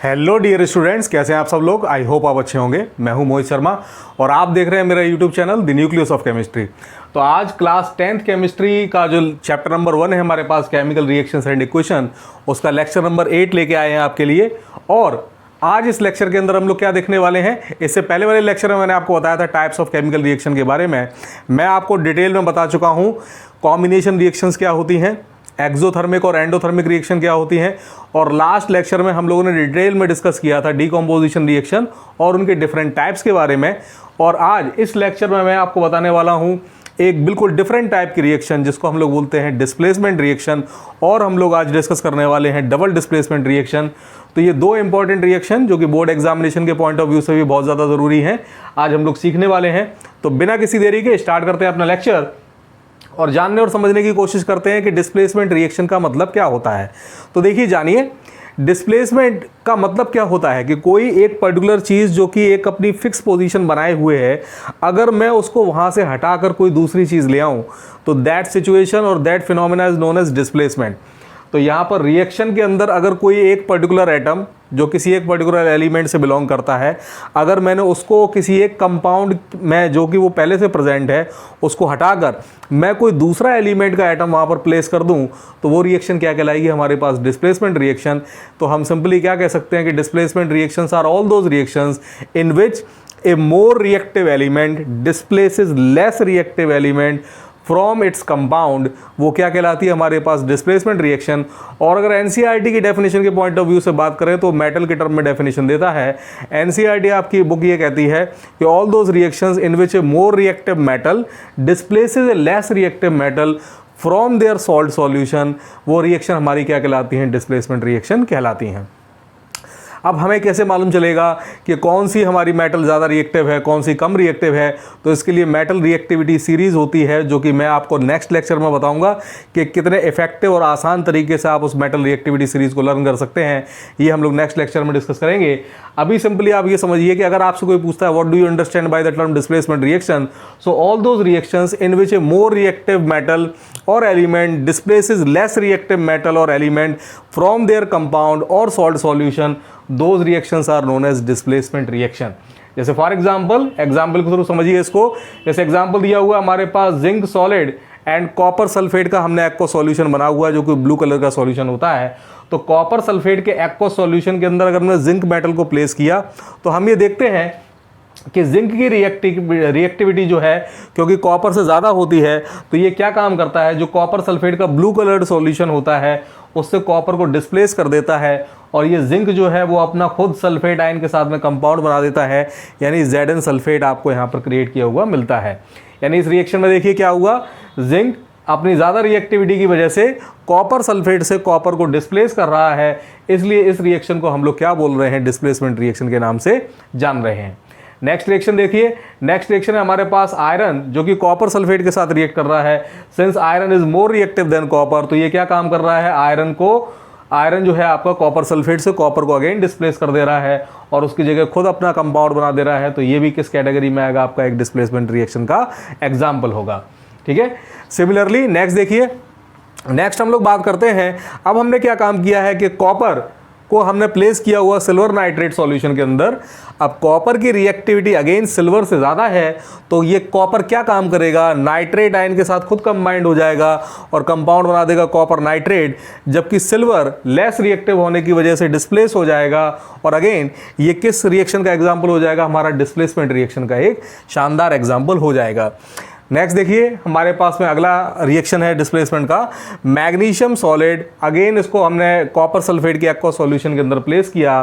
Hello dear students, कैसे हैं आप सब लोग। आई होप आप अच्छे होंगे। मैं हूं मोहित शर्मा और आप देख रहे हैं मेरा YouTube channel the nucleus of chemistry. तो आज क्लास 10th केमिस्ट्री का जो चैप्टर नंबर 1 है हमारे पास, केमिकल रिएक्शंस एंड इक्वेशन, उसका लेक्चर नंबर 8 लेके आए हैं आपके लिए। और आज इस लेक्चर के अंदर हम लोग क्या देखने वाले हैं, इससे पहले वाले लेक्चर में मैंने आपको बताया था टाइप्स ऑफ केमिकल रिएक्शन के बारे में। मैं आपको डिटेल में बता चुका हूँ कॉम्बिनेशन रिएक्शंस क्या होती हैं, एक्सोथर्मिक और एंडोथर्मिक रिएक्शन क्या होती हैं, और लास्ट लेक्चर में हम लोगों ने डिटेल में डिस्कस किया था डीकम्पोजिशन रिएक्शन और उनके डिफरेंट टाइप्स के बारे में। और आज इस लेक्चर में मैं आपको बताने वाला हूं एक बिल्कुल डिफरेंट टाइप की रिएक्शन जिसको हम लोग बोलते हैं डिस्प्लेसमेंट रिएक्शन, और हम लोग आज डिस्कस करने वाले हैं डबल डिस्प्लेसमेंट रिएक्शन। तो ये दो इंपॉर्टेंट रिएक्शन जो कि बोर्ड एग्जामिनेशन के पॉइंट ऑफ व्यू से भी बहुत ज़्यादा ज़रूरी हैं, आज हम लोग सीखने वाले हैं। तो बिना किसी देरी के स्टार्ट करते हैं अपना लेक्चर और जानने और समझने की कोशिश करते हैं कि डिस्प्लेसमेंट रिएक्शन का मतलब क्या होता है। तो देखिए, जानिए डिस्प्लेसमेंट का मतलब क्या होता है कि कोई एक पर्टिकुलर चीज़ जो कि एक अपनी फिक्स पोजीशन बनाए हुए है, अगर मैं उसको वहाँ से हटाकर कोई दूसरी चीज़ ले आऊँ तो दैट सिचुएशन और that phenomena is known as displacement. तो यहाँ पर रिएक्शन के अंदर अगर कोई एक पर्टिकुलर एटम जो किसी एक पर्टिकुलर एलिमेंट से बिलोंग करता है, अगर मैंने उसको किसी एक कंपाउंड में जो कि वो पहले से प्रेजेंट है उसको हटाकर मैं कोई दूसरा एलिमेंट का एटम वहाँ पर प्लेस कर दूँ, तो वो रिएक्शन क्या कहलाएगी हमारे पास, डिस्प्लेसमेंट रिएक्शन। तो हम सिंपली क्या कह सकते हैं कि displacement reactions are all those reactions in which a more reactive element displaces less reactive element from its compound. वो क्या कहलाती है हमारे पास, डिस्प्लेसमेंट रिएक्शन। और अगर एनसीईआरटी की डेफिनेशन के पॉइंट ऑफ व्यू से बात करें तो मेटल के टर्म में डेफिनेशन देता है। एनसीईआरटी आपकी बुक ये कहती है कि all those reactions in which a more reactive metal displaces a less reactive metal from their salt solution, वो रिएक्शन हमारी क्या कहलाती हैं, डिस्प्लेसमेंट रिएक्शन कहलाती हैं। अब हमें कैसे मालूम चलेगा कि कौन सी हमारी मेटल ज़्यादा रिएक्टिव है, कौन सी कम रिएक्टिव है। तो इसके लिए मेटल रिएक्टिविटी सीरीज़ होती है जो कि मैं आपको नेक्स्ट लेक्चर में बताऊंगा कि कितने इफेक्टिव और आसान तरीके से आप उस मेटल रिएक्टिविटी सीरीज़ को लर्न कर सकते हैं। ये हम लोग नेक्स्ट लेक्चर में डिस्कस करेंगे। अभी सिंपली आप ये समझिए कि अगर आपसे कोई पूछता है what do you understand by the term displacement reaction, so all those reactions in which a more reactive metal or element displaces less reactive metal or element from their compound or salt solution, those reactions are known as displacement reaction. जैसे for example के through समझिए इसको। जैसे example दिया हुआ हमारे पास zinc solid and copper sulphate का हमने एक्वा सॉल्यूशन बना हुआ है जो कि ब्लू कलर का सॉल्यूशन होता है। तो कॉपर सल्फेट के एक्वा सॉल्यूशन के अंदर अगर हमने जिंक मेटल को प्लेस किया तो हम ये देखते हैं कि जिंक की रिएक्टिविटी जो है, क्योंकि कॉपर से ज़्यादा होती है, तो ये क्या काम करता है, जो कॉपर सल्फेट का ब्लू कलर्ड सॉल्यूशन होता है उससे कॉपर को डिस्प्लेस कर देता है, और ये जिंक जो है वो अपना खुद सल्फेट आयन के साथ में कंपाउंड बना देता है, यानी Zn सल्फेट आपको यहाँ पर क्रिएट किया हुआ मिलता है। यानी इस रिएक्शन में देखिए क्या हुआ, जिंक अपनी ज़्यादा रिएक्टिविटी की वजह से कॉपर सल्फेट से कॉपर को डिस्प्लेस कर रहा है, इसलिए इस रिएक्शन को हम लोग क्या बोल रहे हैं, डिस्प्लेसमेंट रिएक्शन के नाम से जान रहे हैं। नेक्स्ट रिएक्शन देखिए, नेक्स्ट रिएक्शन है हमारे पास आयरन जो कि कॉपर सल्फेट के साथ रिएक्ट कर रहा है। Since iron is more reactive than copper, तो ये क्या काम कर रहा है, आयरन जो है आपका कॉपर सल्फेट से कॉपर को अगेन डिस्प्लेस कर दे रहा है और उसकी जगह खुद अपना कंपाउंड बना दे रहा है। तो ये भी किस कैटेगरी में आएगा, आपका एक डिस्प्लेसमेंट रिएक्शन का एग्जाम्पल होगा। ठीक है। सिमिलरली नेक्स्ट देखिए, नेक्स्ट हम लोग बात करते हैं, अब हमने क्या काम किया है कि कॉपर को हमने प्लेस किया हुआ सिल्वर नाइट्रेट सॉल्यूशन के अंदर। अब कॉपर की रिएक्टिविटी अगेन सिल्वर से ज़्यादा है, तो ये कॉपर क्या काम करेगा, नाइट्रेट आयन के साथ खुद कंबाइंड हो जाएगा और कंपाउंड बना देगा कॉपर नाइट्रेट, जबकि सिल्वर लेस रिएक्टिव होने की वजह से डिस्प्लेस हो जाएगा। और अगेन ये किस रिएक्शन का एग्जाम्पल हो जाएगा, हमारा डिस्प्लेसमेंट रिएक्शन का एक शानदार एग्जाम्पल हो जाएगा। नेक्स्ट देखिए, हमारे पास में अगला रिएक्शन है डिस्प्लेसमेंट का, मैग्नीशियम सॉलिड। अगेन इसको हमने कॉपर सल्फेट के एक्वा सॉल्यूशन के अंदर प्लेस किया।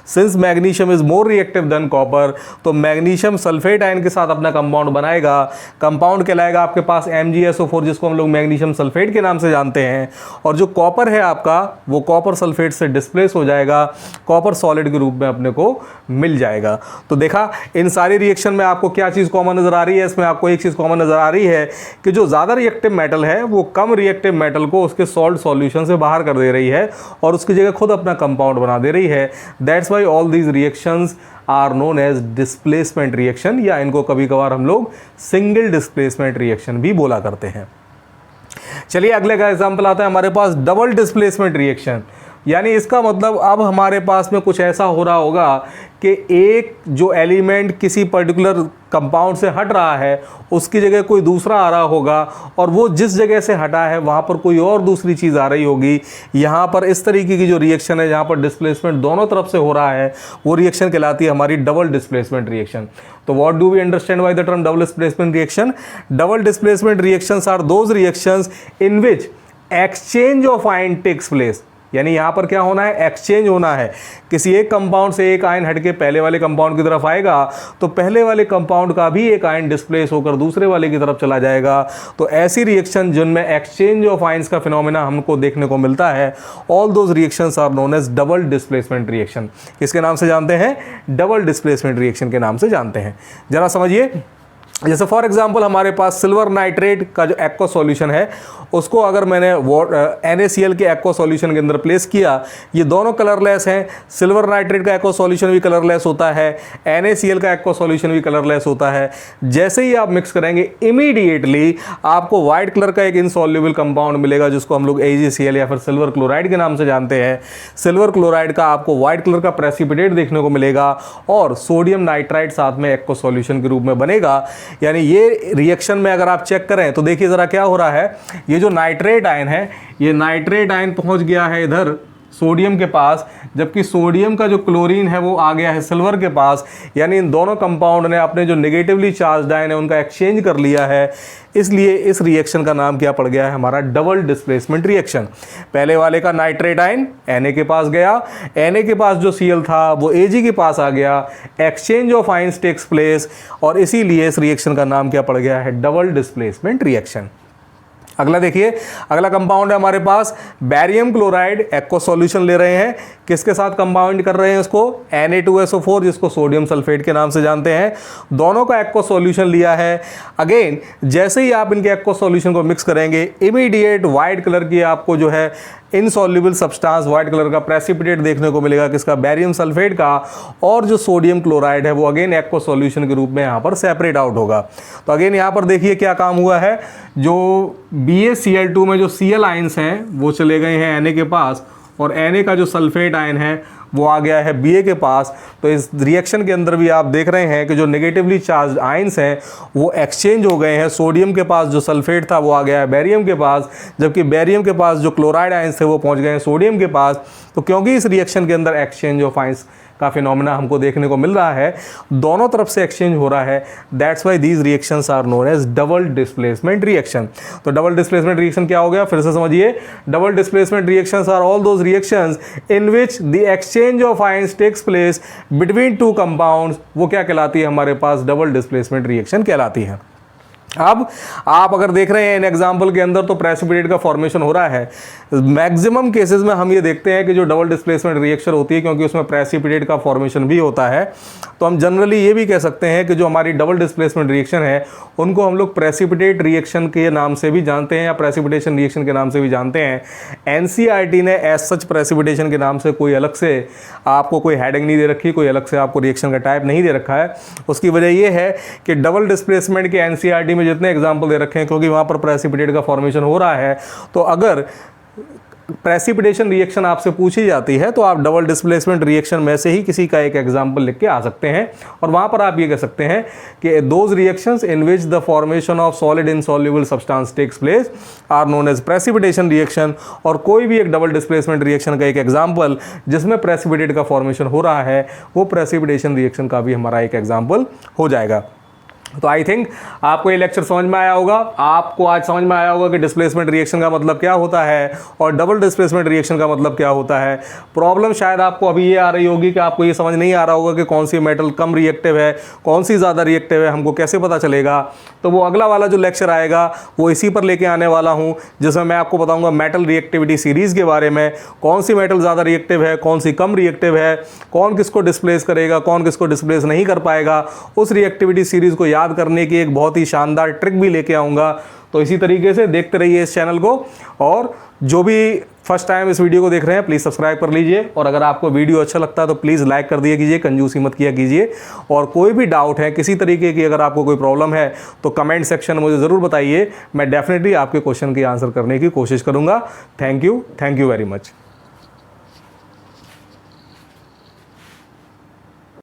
Since magnesium is more reactive than copper, तो मैग्नीशियम सल्फेट आयन के साथ अपना कंपाउंड बनाएगा। कंपाउंड कहलाएगा आपके पास MgSO4, जिसको हम लोग मैग्नीशियम सल्फेट के नाम से जानते हैं। और जो कॉपर है आपका, वो कॉपर सल्फेट से डिस्प्लेस हो जाएगा, कॉपर सॉलिड के रूप में अपने को मिल जाएगा। तो देखा, इन सारी रिएक्शन में आपको क्या चीज़ कॉमन नजर आ रही है, इसमें आपको एक चीज़ कॉमन नजर आ रही है कि जो ज्यादा रिएक्टिव मेटल है वो कम रिएक्टिव मेटल को उसके सॉल्ट सॉल्यूशन से बाहर कर दे रही है और उसकी जगह खुद अपना कंपाउंड बना दे रही है। That's why all these reactions are known as displacement reaction, या इनको कभी कभार हम लोग सिंगल डिस्प्लेसमेंट रिएक्शन भी बोला करते हैं। चलिए अगले का एग्जांपल आता है हमारे पास, डबल डिस्प्लेसमेंट रिएक्शन। यानी इसका मतलब अब हमारे पास में कुछ ऐसा हो रहा होगा कि एक जो एलिमेंट किसी पर्टिकुलर कंपाउंड से हट रहा है उसकी जगह कोई दूसरा आ रहा होगा, और वो जिस जगह से हटा है वहाँ पर कोई और दूसरी चीज़ आ रही होगी। यहाँ पर इस तरीके की जो रिएक्शन है जहाँ पर डिस्प्लेसमेंट दोनों तरफ से हो रहा है वो रिएक्शन कहलाती है हमारी डबल डिस्प्लेसमेंट रिएक्शन। तो what do we understand by the term double displacement reaction? Double displacement reactions are those reactions in which exchange of ion takes place. यानी यहाँ पर क्या होना है, एक्सचेंज होना है। किसी एक कंपाउंड से एक आयन हटके पहले वाले कंपाउंड की तरफ आएगा तो पहले वाले कंपाउंड का भी एक आयन डिस्प्लेस होकर दूसरे वाले की तरफ चला जाएगा। तो ऐसी रिएक्शन जिनमें एक्सचेंज ऑफ आयंस का फिनोमेना हमको देखने को मिलता है, all those reactions are known as double displacement reaction. किसके नाम से जानते हैं? डबल डिस्प्लेसमेंट रिएक्शन के नाम से जानते हैं। जरा समझिए, जैसे फॉर एग्जांपल हमारे पास सिल्वर नाइट्रेट का जो एक्वा सॉल्यूशन है उसको अगर मैंने NaCl के एक्वा सॉल्यूशन के अंदर प्लेस किया, ये दोनों कलरलेस हैं। सिल्वर नाइट्रेट का एक्वा सॉल्यूशन भी कलरलेस होता है, NaCl का एक्वा सॉल्यूशन भी कलरलेस होता है। जैसे ही आप मिक्स करेंगे इमीडिएटली आपको वाइट कलर का एक इनसॉल्युबल कंपाउंड मिलेगा जिसको हम लोग AgCl या फिर सिल्वर क्लोराइड के नाम से जानते हैं। सिल्वर क्लोराइड का आपको वाइट कलर का प्रेसिपिटेट देखने को मिलेगा और सोडियम नाइट्राइड साथ में एक्वा सॉल्यूशन के रूप में बनेगा। यानी ये रिएक्शन में अगर आप चेक करें तो देखिए ज़रा क्या हो रहा है, ये जो नाइट्रेट आयन है, ये नाइट्रेट आयन पहुंच गया है इधर सोडियम के पास, जबकि सोडियम का जो क्लोरीन है वो आ गया है सिल्वर के पास। यानी इन दोनों कंपाउंड ने अपने जो नेगेटिवली चार्ज आयन है उनका एक्सचेंज कर लिया है। इसलिए इस रिएक्शन का नाम क्या पड़ गया है हमारा? Double displacement reaction. पहले वाले का नाइट्रेट आयन Na के पास गया, Na के पास जो Cl था वो Ag के पास आ गया, exchange of ions takes place, और इसीलिए इस रिएक्शन का नाम क्या पड़ गया है? Double displacement reaction. अगला देखिए, अगला कंपाउंड है हमारे पास बैरियम क्लोराइड एक्वा सॉल्यूशन ले रहे हैं। किसके साथ कंपाउंड कर रहे हैं इसको? Na2SO4 जिसको सोडियम सल्फेट के नाम से जानते हैं। दोनों का एक्वा सॉल्यूशन लिया है। अगेन जैसे ही आप इनके एक्वा सॉल्यूशन को मिक्स करेंगे इमीडिएट वाइट कलर की आपको जो है इनसॉल्युबल सब्सटेंस वाइट कलर का प्रेसिपिटेट देखने को मिलेगा। किसका? बैरियम सल्फेट का। और जो सोडियम क्लोराइड है वो अगेन एक्वा सॉल्यूशन के रूप में यहाँ पर सेपरेट आउट होगा। तो अगेन यहाँ पर देखिए क्या काम हुआ है, जो BaCl2 में जो Cl आयंस हैं वो चले गए हैं Na के पास, और Na का जो सल्फेट आयन है वो आ गया है Ba के पास। तो इस रिएक्शन के अंदर भी आप देख रहे हैं कि जो नेगेटिवली चार्ज आयंस हैं वो एक्सचेंज हो गए हैं। सोडियम के पास जो सल्फेट था वो आ गया है बैरियम के पास, जबकि बैरियम के पास जो क्लोराइड आयंस थे वो पहुंच गए हैं सोडियम के पास। तो क्योंकि इस रिएक्शन के अंदर एक्सचेंज ऑफ आयंस का फिनोमेना हमको देखने को मिल रहा है, दोनों तरफ से एक्सचेंज हो रहा है, that's why these reactions are known as double displacement reaction. तो डबल डिस्प्लेसमेंट रिएक्शन क्या हो गया? फिर से समझिए, double displacement reactions are all those reactions in which the exchange of ions takes place between two compounds. वो क्या कहलाती है हमारे पास? डबल डिस्प्लेसमेंट रिएक्शन कहलाती है। अब आप अगर देख रहे हैं इन एग्जाम्पल के अंदर तो प्रेसिपिटेट का फॉर्मेशन हो रहा है। मैक्सिमम केसेस में हम ये देखते हैं कि जो डबल डिस्प्लेसमेंट रिएक्शन होती है, क्योंकि उसमें प्रेसिपिटेट का फॉर्मेशन भी होता है, तो हम जनरली ये भी कह सकते हैं कि जो हमारी डबल डिस्प्लेसमेंट रिएक्शन है उनको हम लोग प्रेसिपिटेट रिएक्शन के नाम से भी जानते हैं या प्रेसिपिटेशन रिएक्शन के नाम से भी जानते हैं। NCERT ने एज सच प्रेसिपिटेशन के नाम से कोई अलग से आपको कोई हेडिंग नहीं दे रखी, कोई अलग से आपको रिएक्शन का टाइप नहीं दे रखा है। उसकी वजह ये है कि डबल डिस्प्लेसमेंट के NCERT में जितने एग्जाम्पल दे रखे हैं, क्योंकि वहाँ पर प्रेसिपिटेट का फॉर्मेशन हो रहा है, तो अगर प्रेसिपिटेशन रिएक्शन आपसे पूछी जाती है तो आप डबल डिस्प्लेसमेंट रिएक्शन में से ही किसी का एक एग्जाम्पल लिख के आ सकते हैं, और वहाँ पर आप ये कह सकते हैं कि those reactions in which the formation of solid insoluble substance takes place are known as precipitation reaction. और कोई भी एक डबल डिस्प्लेसमेंट रिएक्शन का एक एग्जाम्पल जिसमें प्रेसिपिटेट का फॉर्मेशन हो रहा है वो प्रेसिपिटेशन रिएक्शन का भी हमारा एक एग्जाम्पल हो जाएगा। तो आई थिंक आपको ये लेक्चर समझ में आया होगा। आपको आज समझ में आया होगा कि डिस्प्लेसमेंट रिएक्शन का मतलब क्या होता है और डबल डिस्प्लेसमेंट रिएक्शन का मतलब क्या होता है। प्रॉब्लम शायद आपको अभी ये आ रही होगी कि आपको ये समझ नहीं आ रहा होगा कि कौन सी मेटल कम रिएक्टिव है, कौन सी ज़्यादा रिएक्टिव है, हमको कैसे पता चलेगा। तो वो अगला वाला जो लेक्चर आएगा वो इसी पर लेके आने वाला हूँ, जिसमें मैं आपको बताऊँगा मेटल रिएक्टिविटी सीरीज़ के बारे में। कौन सी मेटल ज़्यादा रिएक्टिव है, कौन सी कम रिएक्टिव है, कौन किसको डिस्प्लेस करेगा, कौन किसको डिस्प्लेस नहीं कर पाएगा। उस रिएक्टिविटी सीरीज़ को याद करने की एक बहुत ही शानदार ट्रिक भी लेके आऊँगा। तो इसी तरीके से देखते रहिए इस चैनल को, और जो भी फर्स्ट टाइम इस वीडियो को देख रहे हैं प्लीज़ सब्सक्राइब कर लीजिए, और अगर आपको वीडियो अच्छा लगता है तो प्लीज़ लाइक कर दिया कीजिए, कंजूसी मत किया कीजिए। और कोई भी डाउट है किसी तरीके की, अगर आपको कोई प्रॉब्लम है तो कमेंट सेक्शन में मुझे ज़रूर बताइए, मैं डेफिनेटली आपके क्वेश्चन की आंसर करने की कोशिश करूँगा। Thank you very much.